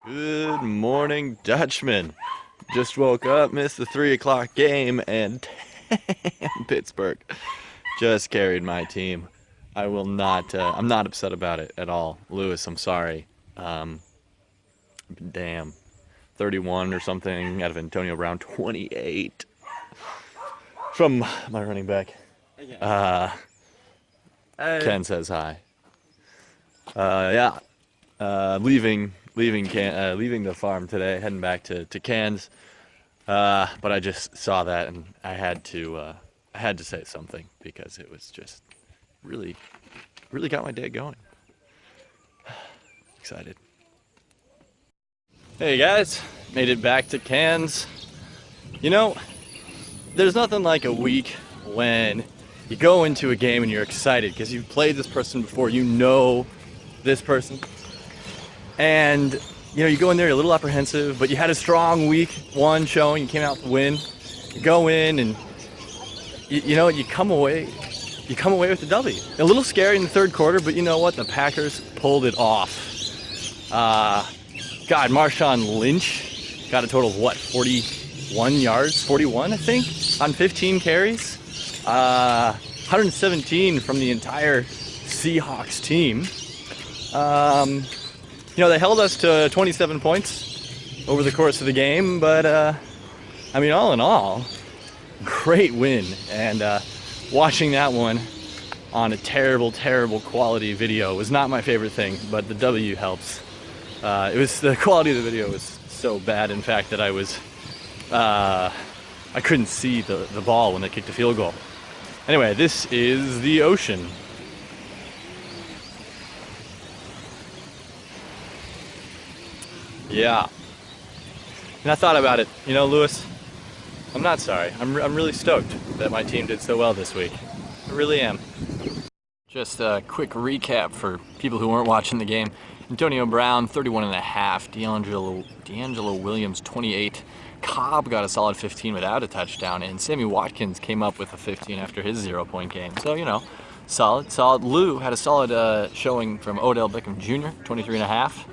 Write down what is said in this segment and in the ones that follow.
Good morning, Dutchman. Just woke up, missed the 3 o'clock game, and damn, Pittsburgh just carried my team. I will not, I'm not upset about it at all. Lewis, I'm sorry. Um, damn. 31 or something out of Antonio Brown, 28 from my running back. Ken says hi. Yeah, leaving the farm today, heading back to Cairns. But I just saw that and I had to say something because it was just really got my day going. Excited. Hey guys, made it back to Cairns. You know, there's nothing like a week when you go into a game and you're excited because you've played this person before, you know this person, and you know you go in there, you're a little apprehensive, but you had a strong week one showing, you came out to win. You go in and you come away with the W. A little scary in the third quarter, but you know what? The Packers pulled it off. God, Marshawn Lynch got a total of what, 41 yards? 41, I think, on 15 carries. 117 from the entire Seahawks team. They held us to 27 points over the course of the game, but I mean, all in all, great win. And watching that one on a terrible quality video was not my favorite thing, but the W helps. The quality of the video was so bad, in fact, that I couldn't see the ball when they kicked the field goal. Anyway, this is the ocean. Yeah. And I thought about it. You know, Lewis, I'm not sorry. I'm really stoked that my team did so well this week. I really am. Just a quick recap for people who weren't watching the game. Antonio Brown, 31.5. D'Angelo Williams, 28. Cobb got a solid 15 without a touchdown, and Sammy Watkins came up with a 15 after his 0-point game. So, you know, solid. Lou had a solid showing from Odell Beckham Jr., 23.5.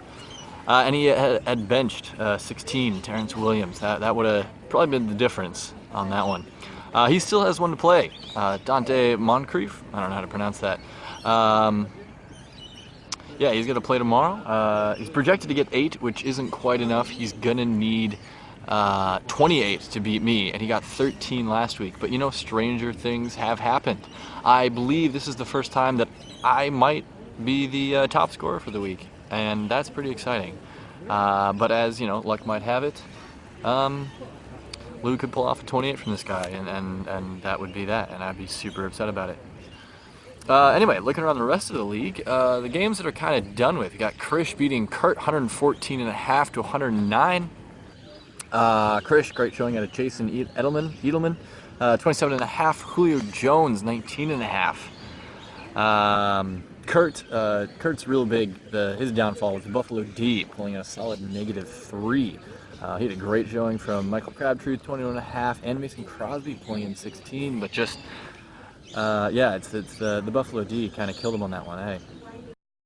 And he had benched 16, Terrence Williams. That would have probably been the difference on that one. He still has one to play. Dante Moncrief, I don't know how to pronounce that. Yeah, he's going to play tomorrow. He's projected to get 8, which isn't quite enough. He's going to need 28 to beat me, and he got 13 last week. But you know, stranger things have happened. I believe this is the first time that I might be the top scorer for the week, and that's pretty exciting. But as you know, luck might have it, Lou could pull off a 28 from this guy, and that would be that, and I'd be super upset about it. Anyway, looking around the rest of the league, the games that are kind of done with, you got Krish beating Kurt 114.5 to 109. Krish, great showing out of Jason Edelman, 27.5. Julio Jones, 19.5. Kurt's real big. His downfall was the Buffalo D, pulling a solid -3. He had a great showing from Michael Crabtree, 21.5, and Mason Crosby pulling in 16. But just, it's the Buffalo D kind of killed him on that one. Hey,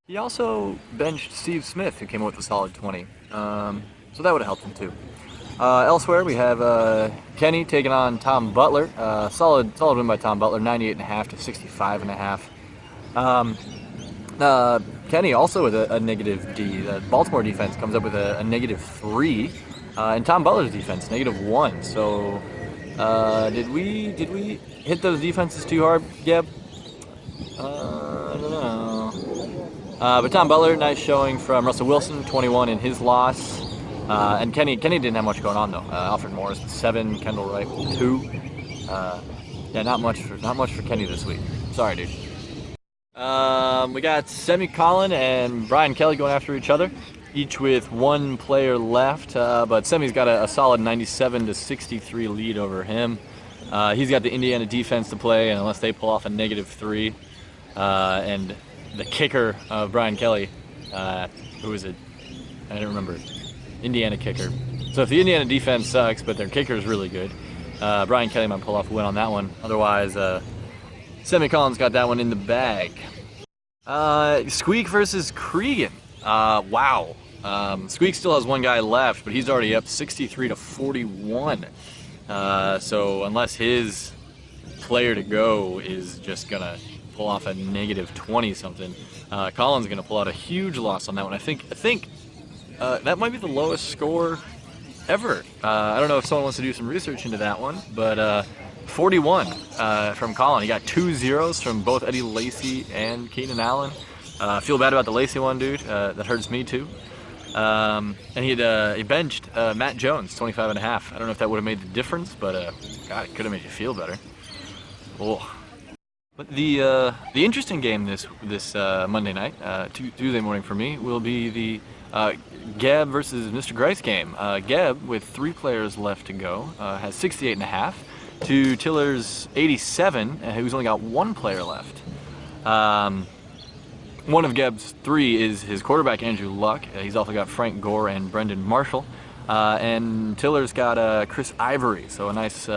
he also benched Steve Smith, who came up with a solid 20. So that would have helped him too. Elsewhere, we have Kenny taking on Tom Butler. Solid win by Tom Butler, 98.5 to 65.5. Kenny also with a negative D. The Baltimore defense comes up with a -3, and Tom Butler's defense -1. So, did we hit those defenses too hard, Geb? I don't know. But Tom Butler, nice showing from Russell Wilson, 21 in his loss. And Kenny didn't have much going on though. Alfred Morris with 7, Kendall Wright with 2. Yeah, not much for Kenny this week. Sorry, dude. We got Semi-Colin and Brian Kelly going after each other, each with one player left. But Semi's got a solid 97 to 63 lead over him. He's got the Indiana defense to play, and unless they pull off a -3, and the kicker of Brian Kelly, who is it? I didn't remember. Indiana kicker. So if the Indiana defense sucks, but their kicker is really good, Brian Kelly might pull off a win on that one. Otherwise, Semi-Colin's got that one in the bag. Squeak versus Cregan. Wow. Squeak still has one guy left, but he's already up 63 to 41. So unless his player to go is just gonna pull off a negative 20 something, Colin's gonna pull out a huge loss on that one. I think that might be the lowest score ever. I don't know if someone wants to do some research into that one, but 41 from Colin. He got 2 zeros from both Eddie Lacy and Keenan Allen. Feel bad about the Lacy one, dude. That hurts me too. And he benched Matt Jones, 25.5. I don't know if that would have made the difference, but God, it could have made you feel better. Oh. But the interesting game this Monday night, Tuesday morning for me, will be the Geb versus Mr. Grice game. Geb, with 3 players left to go, has 68.5 to Tiller's 87, who's only got 1 player left. One of Geb's 3 is his quarterback, Andrew Luck. He's also got Frank Gore and Brendan Marshall. And Tiller's got Chris Ivory, so a nice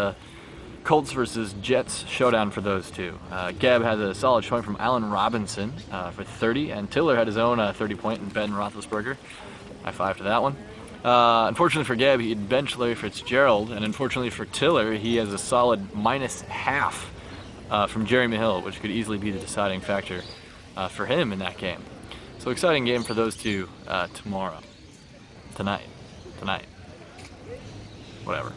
Colts versus Jets showdown for those two. Geb had a solid showing from Allen Robinson for 30, and Tiller had his own 30-point in Ben Roethlisberger. High five to that one. Unfortunately for Geb, he had benched Larry Fitzgerald, and unfortunately for Tiller, he has a solid -0.5 from Jeremy Hill, which could easily be the deciding factor for him in that game. So exciting game for those two tonight, whatever.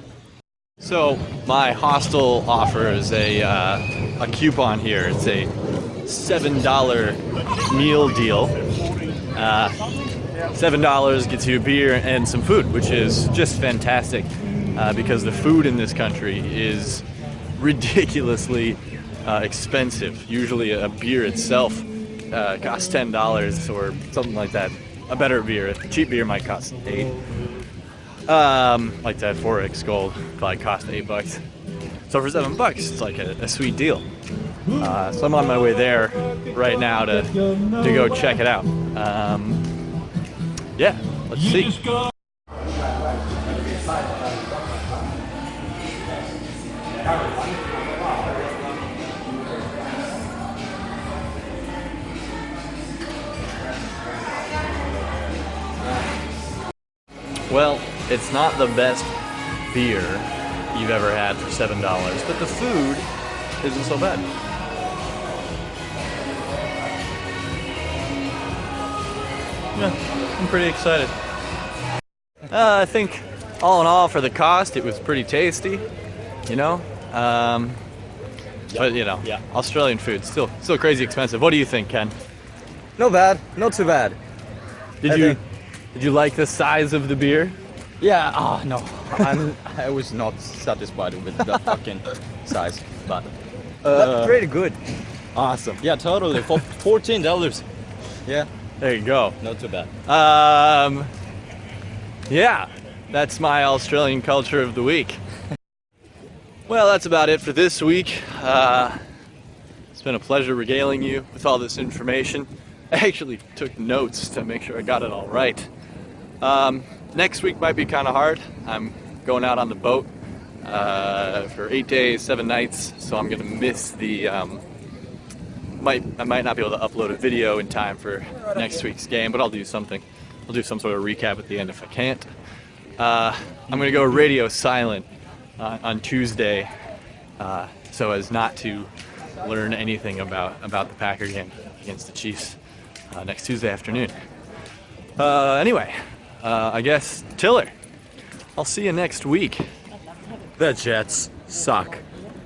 So my hostel offers a coupon here. It's a $7 meal deal. $7 gets you a beer and some food, which is just fantastic because the food in this country is ridiculously expensive. Usually a beer itself costs $10 or something like that. A better beer, a cheap beer might cost $8. Like that 4X Gold probably cost $8. So for $7, it's like a sweet deal. So I'm on my way there right now to go check it out. Yeah, let's see. Well, it's not the best beer you've ever had for $7, but the food isn't so bad. Yeah, I'm pretty excited. I think all in all, for the cost, it was pretty tasty, you know? But, you know, Australian food, still crazy expensive. What do you think, Ken? Not bad, not too bad. Did you like the size of the beer? Yeah, no, I was not satisfied with the fucking size, but pretty good. Awesome. Yeah, totally, for $14. Yeah. There you go. Not too bad. Yeah, that's my Australian culture of the week. Well, that's about it for this week. It's been a pleasure regaling you with all this information. I actually took notes to make sure I got it all right. Next week might be kind of hard. I'm going out on the boat for 8 days, 7 nights, so I'm gonna miss the. I might not be able to upload a video in time for next week's game, but I'll do something. I'll do some sort of recap at the end if I can't. I'm gonna go radio silent on Tuesday, so as not to learn anything about the Packer game against the Chiefs next Tuesday afternoon. Anyway, I guess Tiller, I'll see you next week. The Jets suck.